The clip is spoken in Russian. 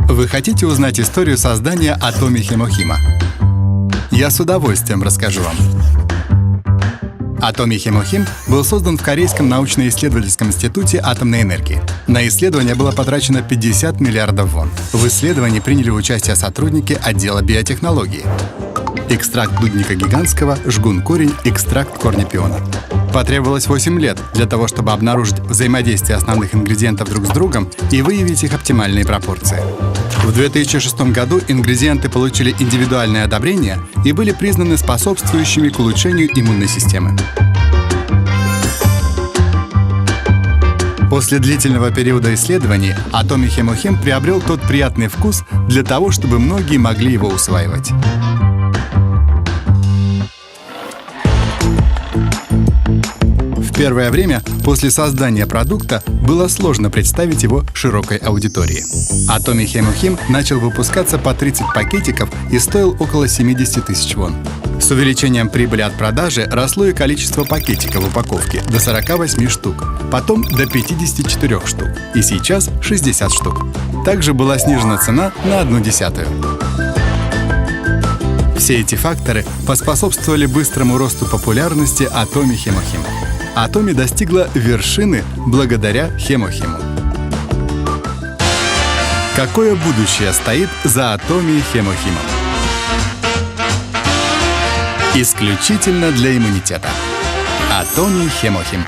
Вы хотите узнать историю создания Atomi Хемохима? Я с удовольствием расскажу вам. Atomi Хемохим был создан в Корейском научно-исследовательском институте атомной энергии. На исследование было потрачено 50 миллиардов вон. В исследовании приняли участие сотрудники отдела биотехнологии. Экстракт дудника гигантского, жгун-корень, экстракт корня пиона. Потребовалось 8 лет для того, чтобы обнаружить взаимодействие основных ингредиентов друг с другом и выявить их оптимальные пропорции. В 2006 году ингредиенты получили индивидуальное одобрение и были признаны способствующими к улучшению иммунной системы. После длительного периода исследований Atomi Хемохим приобрел тот приятный вкус для того, чтобы многие могли его усваивать. В первое время после создания продукта было сложно представить его широкой аудитории. Atomi Хемохим начал выпускаться по 30 пакетиков и стоил около 70 тысяч вон. С увеличением прибыли от продажи росло и количество пакетиков в упаковке до 48 штук, потом до 54 штук и сейчас 60 штук. Также была снижена цена на 1/10. Все эти факторы поспособствовали быстрому росту популярности Atomi Хемохим. Atomi достигла вершины благодаря Хемохиму. Какое будущее стоит за Atomi Хемохимом? Исключительно для иммунитета. Atomi Хемохим.